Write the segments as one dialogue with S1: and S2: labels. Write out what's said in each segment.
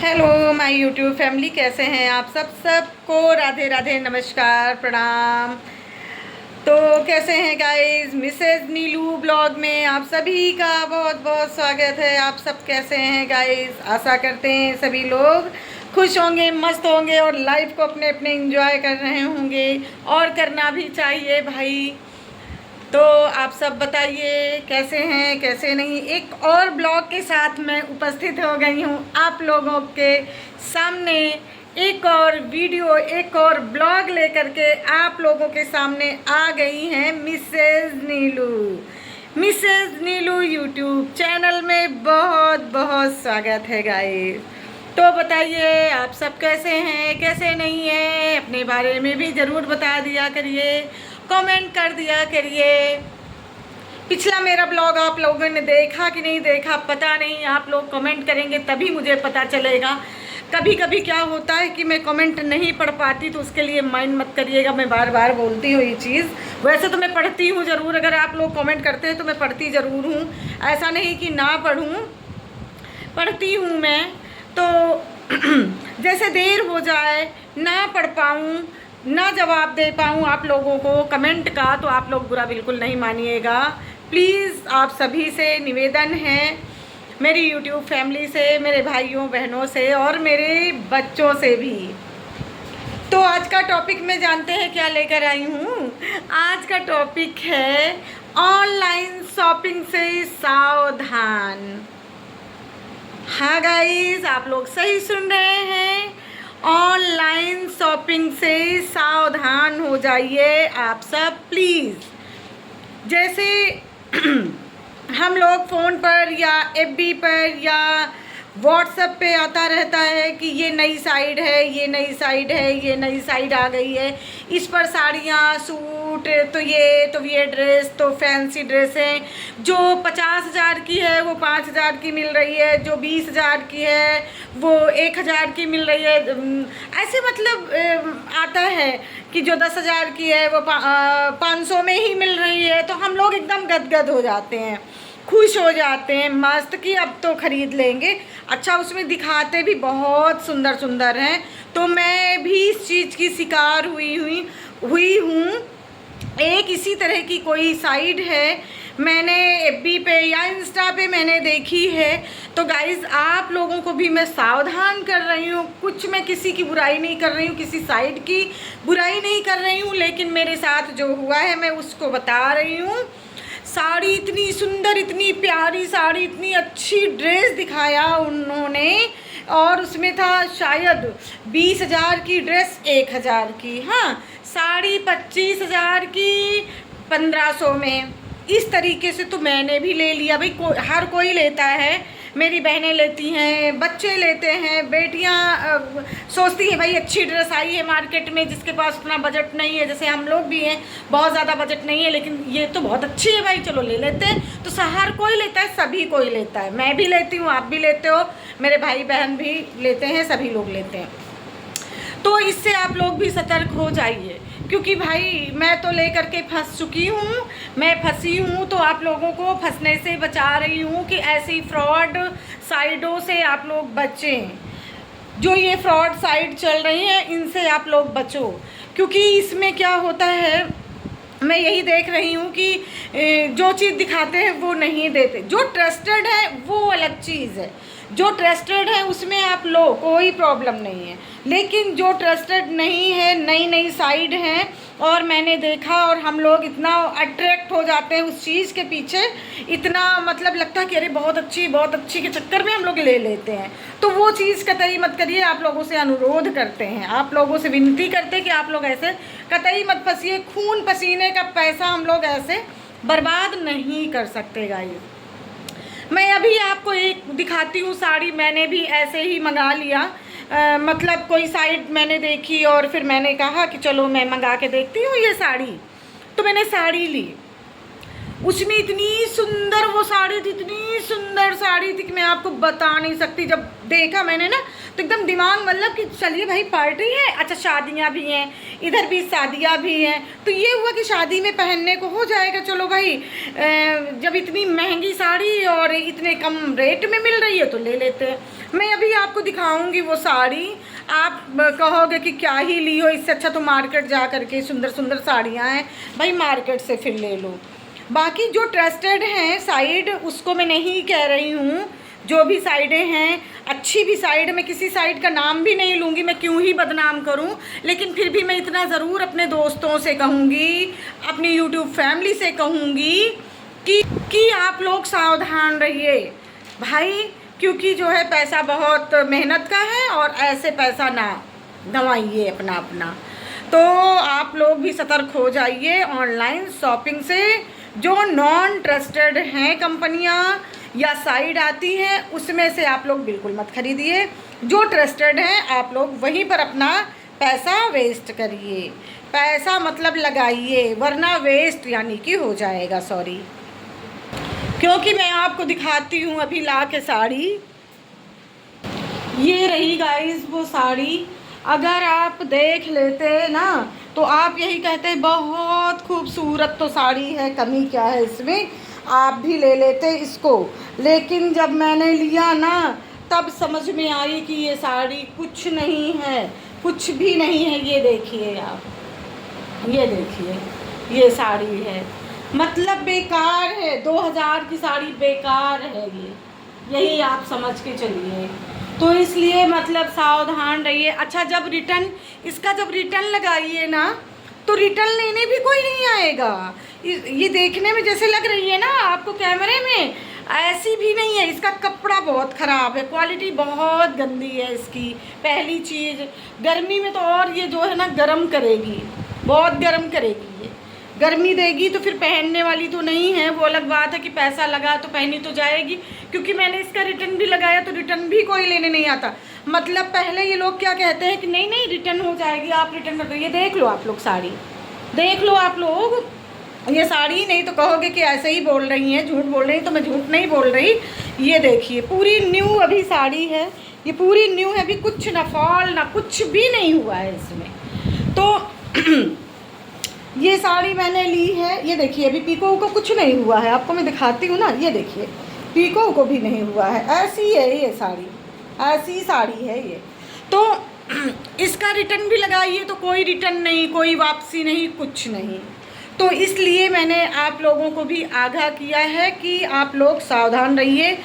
S1: Hello my YouTube family, कैसे हैं आप सबको राधे राधे, नमस्कार, प्रणाम। तो कैसे हैं गाइस, मिसेज नीलू ब्लॉग में आप सभी का बहुत बहुत स्वागत है। आप सब कैसे हैं गाइस? आशा करते हैं सभी लोग खुश होंगे, मस्त होंगे और लाइफ को अपने अपने एंजॉय कर रहे होंगे, और करना भी चाहिए भाई। तो आप सब बताइए कैसे हैं, कैसे नहीं। एक और ब्लॉग के साथ मैं उपस्थित हो गई हूँ आप लोगों के सामने। एक और वीडियो, एक और ब्लॉग लेकर के आप लोगों के सामने आ गई हैं मिसेज नीलू यूट्यूब चैनल में बहुत बहुत स्वागत है गाइस। तो बताइए आप सब कैसे हैं, कैसे नहीं हैं, अपने बारे में भी ज़रूर बता दिया करिए, कमेंट कर दिया करिए। पिछला मेरा ब्लॉग आप लोगों ने देखा कि नहीं देखा पता नहीं, आप लोग कमेंट करेंगे तभी मुझे पता चलेगा। कभी कभी क्या होता है कि मैं कमेंट नहीं पढ़ पाती, तो उसके लिए माइंड मत करिएगा, मैं बार बार बोलती हूँ ये चीज़। वैसे तो मैं पढ़ती हूँ ज़रूर, अगर आप लोग कमेंट करते हैं तो मैं पढ़ती ज़रूर हूँ, ऐसा नहीं कि ना पढ़ूँ, पढ़ती हूँ मैं। तो जैसे देर हो जाए, ना पढ़ पाऊँ, ना जवाब दे पाऊँ आप लोगों को कमेंट का, तो आप लोग बुरा बिल्कुल नहीं मानिएगा। प्लीज़ आप सभी से निवेदन है, मेरी यूट्यूब फैमिली से, मेरे भाइयों बहनों से और मेरे बच्चों से भी। तो आज का टॉपिक में जानते हैं क्या लेकर आई हूँ? आज का टॉपिक है ऑनलाइन शॉपिंग से सावधान। हाँ गाइस, आप लोग सही सुन रहे हैं, ऑनलाइन शॉपिंग से सावधान हो जाइए आप सब प्लीज़। जैसे हम लोग फ़ोन पर या एफबी पर या व्हाट्सएप पे आता रहता है कि ये नई साइड है, ये नई साइड है, ये नई साइड आ गई है, इस पर साड़ियाँ, सूट, तो ये ड्रेस, तो फैंसी ड्रेसें जो 50,000 की है वो 5,000 की मिल रही है, जो 20,000 की है वो 1,000 की मिल रही है। ऐसे मतलब आता है कि जो 10,000 की है वो 500 में ही मिल रही है, तो हम लोग एकदम गदगद हो जाते हैं, खुश हो जाते हैं, मस्त कि अब तो ख़रीद लेंगे। अच्छा, उसमें दिखाते भी बहुत सुंदर सुंदर हैं। तो मैं भी इस चीज़ की शिकार हुई हूँ। एक इसी तरह की कोई साइट है, मैंने एफबी पे या इंस्टा पे मैंने देखी है। तो गाइज़ आप लोगों को भी मैं सावधान कर रही हूँ, कुछ मैं किसी की बुराई नहीं कर रही हूँ, किसी साइट की बुराई नहीं कर रही हूँ, लेकिन मेरे साथ जो हुआ है मैं उसको बता रही हूँ। साड़ी इतनी सुंदर, इतनी प्यारी साड़ी, इतनी अच्छी ड्रेस दिखाया उन्होंने, और उसमें था शायद 20,000 की ड्रेस 1,000 की, हाँ साड़ी 25,000 की 1,500 में। इस तरीके से तो मैंने भी ले लिया भाई, हर कोई लेता है, मेरी बहनें लेती हैं, बच्चे लेते हैं, बेटियां सोचती हैं भाई अच्छी ड्रेस आई है मार्केट में, जिसके पास उतना बजट नहीं है, जैसे हम लोग भी हैं, बहुत ज़्यादा बजट नहीं है, लेकिन ये तो बहुत अच्छी है भाई, चलो ले लेते हैं। तो हर कोई लेता है, सभी कोई लेता है, मैं भी लेती हूँ, आप भी लेते हो, मेरे भाई बहन भी लेते हैं, सभी लोग लेते हैं। तो इससे आप लोग भी सतर्क हो जाइए, क्योंकि भाई मैं तो लेकर के फंस चुकी हूँ, मैं फंसी हूँ, तो आप लोगों को फंसने से बचा रही हूँ कि ऐसी फ्रॉड साइटों से आप लोग बचें। जो ये फ्रॉड साइट चल रही हैं इनसे आप लोग बचो, क्योंकि इसमें क्या होता है, मैं यही देख रही हूँ कि जो चीज़ दिखाते हैं वो नहीं देते। जो ट्रस्टेड है वो अलग चीज़ है, जो ट्रस्टेड है उसमें आप लो, कोई प्रॉब्लम नहीं है, लेकिन जो ट्रस्टेड नहीं है, नई नई साइड हैं, और मैंने देखा, और हम लोग इतना अट्रैक्ट हो जाते हैं उस चीज़ के पीछे, इतना मतलब लगता है कि अरे बहुत अच्छी के चक्कर में हम लोग ले लेते हैं। तो वो चीज़ कतई मत करिए, आप लोगों से अनुरोध करते हैं, आप लोगों से विनती करते हैं कि आप लोग ऐसे कतई मत फंसिए। खून पसीने का पैसा हम लोग ऐसे बर्बाद नहीं कर सकते गाइस। मैं अभी आपको एक दिखाती हूँ साड़ी, मैंने भी ऐसे ही मंगा लिया, मतलब कोई साइट मैंने देखी और फिर मैंने कहा कि चलो मैं मंगा के देखती हूँ ये साड़ी। तो मैंने साड़ी ली, उसमें इतनी सुंदर वो साड़ी थी, इतनी सुंदर साड़ी थी कि मैं आपको बता नहीं सकती। जब देखा मैंने ना तो एकदम दिमाग मतलब कि चलिए भाई पार्टी है, अच्छा शादियाँ भी हैं, इधर भी शादियाँ भी हैं, तो ये हुआ कि शादी में पहनने को हो जाएगा, चलो भाई जब इतनी महंगी साड़ी और इतने कम रेट में मिल रही है तो ले लेते हैं। मैं अभी आपको आपको दिखाऊंगी वो साड़ी, आप कहोगे कि क्या ही ली हो, इससे अच्छा तो मार्केट जा करके सुंदर सुंदर साड़ियाँ हैं भाई, मार्केट से फिर ले लो। बाकी जो ट्रस्टेड हैं साइड, उसको मैं नहीं कह रही हूँ, जो भी साइडें हैं अच्छी भी साइड, मैं किसी साइड का नाम भी नहीं लूँगी, मैं क्यों ही बदनाम करूँ, लेकिन फिर भी मैं इतना ज़रूर अपने दोस्तों से कहूँगी, अपनी यूट्यूब फैमिली से कहूँगी कि आप लोग सावधान रहिए भाई, क्योंकि जो है पैसा बहुत मेहनत का है और ऐसे पैसा ना गंवाइए अपना। तो आप लोग भी सतर्क हो जाइए ऑनलाइन शॉपिंग से। जो नॉन ट्रस्टेड हैं कंपनियां या साइट आती हैं, उसमें से आप लोग बिल्कुल मत खरीदिए। जो ट्रस्टेड हैं आप लोग वहीं पर अपना पैसा वेस्ट करिए, पैसा मतलब लगाइए, वरना वेस्ट यानी कि हो जाएगा, सॉरी। क्योंकि मैं आपको दिखाती हूँ अभी ला के साड़ी, ये रही गाइस वो साड़ी। अगर आप देख लेते ना तो आप यही कहते बहुत खूबसूरत तो साड़ी है, कमी क्या है इसमें, आप भी ले लेते इसको। लेकिन जब मैंने लिया ना तब समझ में आई कि ये साड़ी कुछ नहीं है, कुछ भी नहीं है। ये देखिए आप, ये देखिए ये साड़ी है, मतलब बेकार है, 2000 की साड़ी बेकार है ये, यही आप समझ के चलिए। तो इसलिए मतलब सावधान रहिए। अच्छा, जब रिटर्न, इसका जब रिटर्न लगाइए ना तो रिटर्न लेने भी कोई नहीं आएगा। ये देखने में जैसे लग रही है ना आपको कैमरे में, ऐसी भी नहीं है। इसका कपड़ा बहुत ख़राब है, क्वालिटी बहुत गंदी है इसकी। पहली चीज़, गर्मी में तो और ये जो है ना गर्म करेगी, बहुत गर्म करेगी, ये गर्मी देगी तो फिर पहनने वाली तो नहीं है। वो अलग बात है कि पैसा लगा तो पहनी तो जाएगी, क्योंकि मैंने इसका रिटर्न भी लगाया तो रिटर्न भी कोई लेने नहीं आता। मतलब पहले ये लोग क्या कहते हैं कि नहीं नहीं रिटर्न हो जाएगी, आप रिटर्न कर दो। ये देख लो आप लोग साड़ी, देख लो आप लोग ये साड़ी, नहीं तो कहोगे कि ऐसे ही बोल रही हैं, झूठ बोल रही, तो मैं झूठ नहीं बोल रही। ये देखिए पूरी न्यू अभी साड़ी है, ये पूरी न्यू है, अभी कुछ ना फॉल ना कुछ भी नहीं हुआ है इसमें। तो ये साड़ी मैंने ली है, ये देखिए अभी पीको को कुछ नहीं हुआ है, आपको मैं दिखाती हूँ ना, ये देखिए पीको को भी नहीं हुआ है, ऐसी है ये साड़ी, ऐसी साड़ी है ये। तो इसका रिटर्न भी लगाइए तो कोई रिटर्न नहीं, कोई वापसी नहीं, कुछ नहीं। तो इसलिए मैंने आप लोगों को भी आगाह किया है कि आप लोग सावधान रहिए,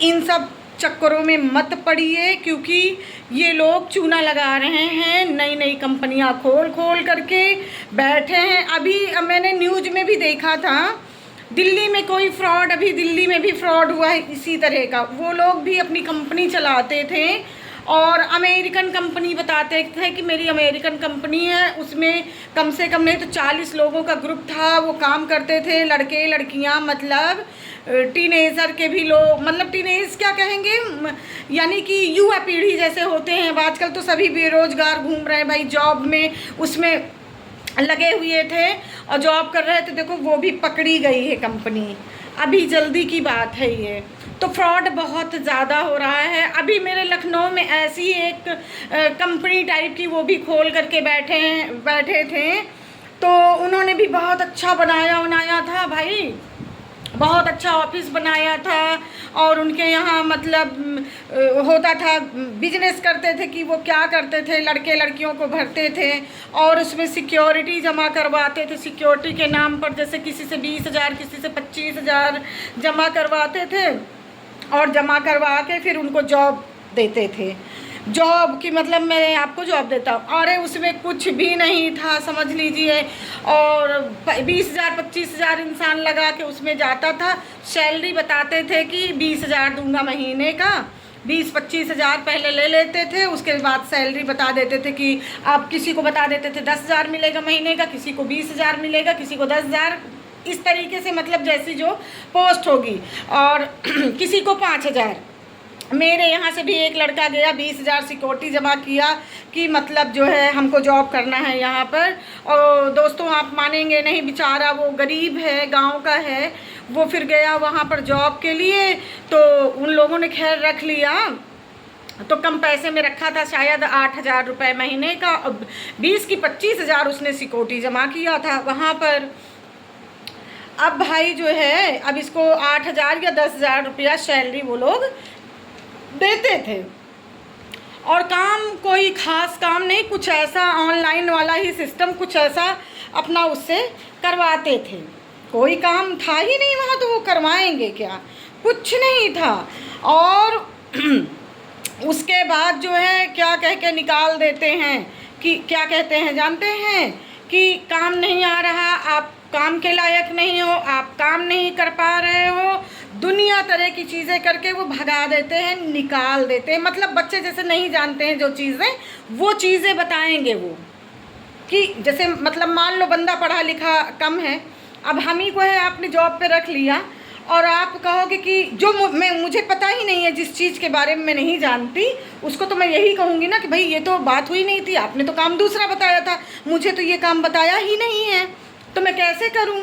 S1: इन सब चक्करों में मत पड़िए, क्योंकि ये लोग चूना लगा रहे हैं, नई नई कंपनियां खोल खोल करके बैठे हैं। अभी मैंने न्यूज़ में भी देखा था, दिल्ली में कोई फ्रॉड, अभी दिल्ली में भी फ्रॉड हुआ है इसी तरह का। वो लोग भी अपनी कंपनी चलाते थे और अमेरिकन कंपनी बताते थे कि मेरी अमेरिकन कंपनी है, उसमें कम से कम नहीं तो 40 लोगों का ग्रुप था, वो काम करते थे, लड़के लड़कियां, मतलब टीनेजर के भी लोग, मतलब टीनेज क्या कहेंगे, यानी कि युवा पीढ़ी जैसे होते हैं। आजकल तो सभी बेरोजगार घूम रहे हैं भाई, जॉब में उसमें लगे हुए थे और जॉब कर रहे थे। देखो वो भी पकड़ी गई है कंपनी, अभी जल्दी की बात है ये। तो फ्रॉड बहुत ज़्यादा हो रहा है। अभी मेरे लखनऊ में ऐसी एक कंपनी टाइप की वो भी खोल करके बैठे थे, तो उन्होंने भी बहुत अच्छा बनाया था भाई, बहुत अच्छा ऑफिस बनाया था। और उनके यहाँ मतलब होता था, बिजनेस करते थे कि वो क्या करते थे, लड़के लड़कियों को भरते थे और उसमें सिक्योरिटी जमा करवाते थे। सिक्योरिटी के नाम पर जैसे किसी से 20,000, किसी से 25,000 जमा करवाते थे और जमा करवा के फिर उनको जॉब देते थे। जॉब की मतलब मैं आपको जॉब देता हूँ, अरे उसमें कुछ भी नहीं था समझ लीजिए। और 20,000 25,000 इंसान लगा के उसमें जाता था। सैलरी बताते थे कि 20,000 दूंगा महीने का, 20-25,000 पहले ले लेते थे, उसके बाद सैलरी बता देते थे कि आप किसी को बता देते थे 10,000 मिलेगा महीने का, किसी को 20,000 मिलेगा, किसी को 10,000, इस तरीके से मतलब जैसी जो पोस्ट होगी। और किसी को 5,000। मेरे यहाँ से भी एक लड़का गया, 20,000 सिक्योरिटी जमा किया कि मतलब जो है हमको जॉब करना है यहाँ पर। और दोस्तों आप मानेंगे नहीं, बेचारा वो गरीब है, गांव का है, वो फिर गया वहाँ पर जॉब के लिए। तो उन लोगों ने खैर रख लिया, तो कम पैसे में रखा था, शायद 8,000 रुपये महीने का। अब 20 की 25,000 उसने सिक्योरिटी जमा किया था वहाँ पर। अब भाई जो है, अब इसको 8,000 या 10,000 रुपया सैलरी वो लोग देते थे। और काम कोई ख़ास काम नहीं, कुछ ऐसा ऑनलाइन वाला ही सिस्टम कुछ ऐसा अपना उससे करवाते थे। कोई काम था ही नहीं वहाँ, तो वो करवाएंगे क्या, कुछ नहीं था। और उसके बाद जो है क्या कह के निकाल देते हैं कि क्या कहते हैं जानते हैं कि काम नहीं आ रहा, आप काम के लायक नहीं हो, आप काम नहीं कर पा रहे हो, दुनिया तरह की चीज़ें करके वो भगा देते हैं, निकाल देते हैं। मतलब बच्चे जैसे नहीं जानते हैं जो चीज़ें, वो चीज़ें बताएंगे वो, कि जैसे मतलब मान लो बंदा पढ़ा लिखा कम है, अब हम ही को है आपने जॉब पे रख लिया, और आप कहोगे कि जो मुझे पता ही नहीं है, जिस चीज़ के बारे में मैं नहीं जानती, उसको तो मैं यही कहूँगी ना कि भाई ये तो बात हुई नहीं थी, आपने तो काम दूसरा बताया था, मुझे तो ये काम बताया ही नहीं है, तो मैं कैसे करूँ।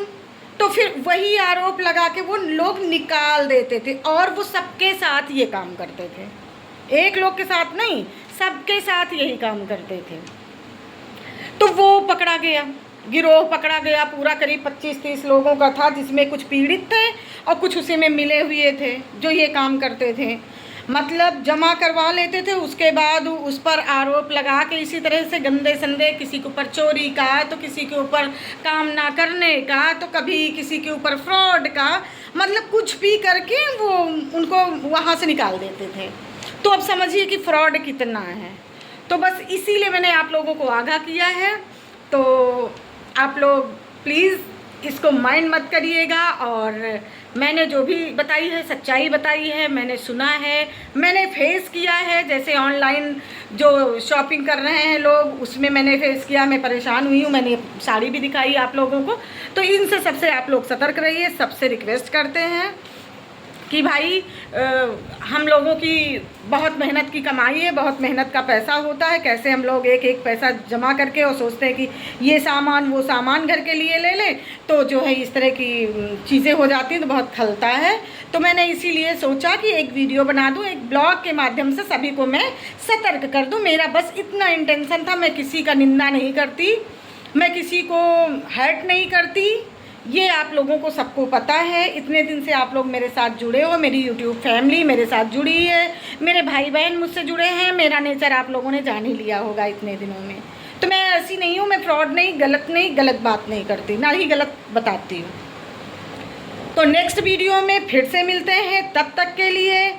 S1: तो फिर वही आरोप लगा के वो लोग निकाल देते थे, और वो सबके साथ ये काम करते थे, एक लोग के साथ नहीं, सबके साथ यही काम करते थे। तो वो पकड़ा गया, गिरोह पकड़ा गया, पूरा करीब 25-30 लोगों का था, जिसमें कुछ पीड़ित थे और कुछ उसी में मिले हुए थे जो ये काम करते थे। मतलब जमा करवा लेते थे, उसके बाद उस पर आरोप लगा के इसी तरह से गंदे संदे, किसी के ऊपर चोरी का, तो किसी के ऊपर काम ना करने का, तो कभी किसी के ऊपर फ्रॉड का, मतलब कुछ भी करके वो उनको वहाँ से निकाल देते थे। तो अब समझिए कि फ्रॉड कितना है। तो बस इसीलिए मैंने आप लोगों को आगाह किया है। तो आप लोग प्लीज़ इसको माइंड मत करिएगा, और मैंने जो भी बताई है सच्चाई बताई है, मैंने सुना है, मैंने फेस किया है। जैसे ऑनलाइन जो शॉपिंग कर रहे हैं लोग, उसमें मैंने फेस किया, मैं परेशान हुई हूँ, मैंने साड़ी भी दिखाई आप लोगों को। तो इनसे सबसे आप लोग सतर्क रहिए, सबसे रिक्वेस्ट करते हैं कि भाई हम लोगों की बहुत मेहनत की कमाई है, बहुत मेहनत का पैसा होता है, कैसे हम लोग एक एक पैसा जमा करके और सोचते हैं कि ये सामान वो सामान घर के लिए ले लें, तो जो है इस तरह की चीज़ें हो जाती हैं, तो बहुत खलता है। तो मैंने इसीलिए सोचा कि एक वीडियो बना दूं, एक ब्लॉग के माध्यम से सभी को मैं सतर्क कर दूं। मेरा बस इतना इंटेंशन था, मैं किसी का निंदा नहीं करती, मैं किसी को हर्ट नहीं करती, ये आप लोगों को सबको पता है। इतने दिन से आप लोग मेरे साथ जुड़े हो, मेरी यूट्यूब फैमिली मेरे साथ जुड़ी है, मेरे भाई बहन मुझसे जुड़े हैं, मेरा नेचर आप लोगों ने जान ही लिया होगा इतने दिनों में। तो मैं ऐसी नहीं हूँ, मैं फ्रॉड नहीं, गलत बात नहीं करती, ना ही गलत बताती हूँ। तो नेक्स्ट वीडियो में फिर से मिलते हैं, तब तक के लिए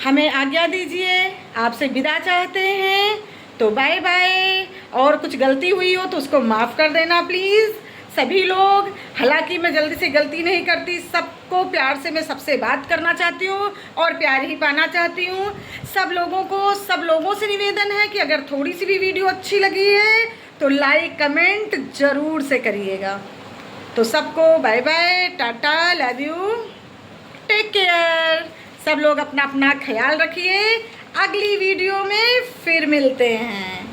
S1: हमें आज्ञा दीजिए, आपसे विदा चाहते हैं। तो बाय बाय। और कुछ गलती हुई हो तो उसको माफ़ कर देना प्लीज़ सभी लोग। हालांकि मैं जल्दी से गलती नहीं करती, सबको प्यार से मैं सबसे बात करना चाहती हूँ और प्यार ही पाना चाहती हूँ। सब लोगों से निवेदन है कि अगर थोड़ी सी भी वीडियो अच्छी लगी है तो लाइक कमेंट ज़रूर से करिएगा। तो सबको bye bye, tata, love you, take care. सब लोग अपना अपना ख्याल रखिए। अगली वीडियो में फिर मिलते हैं।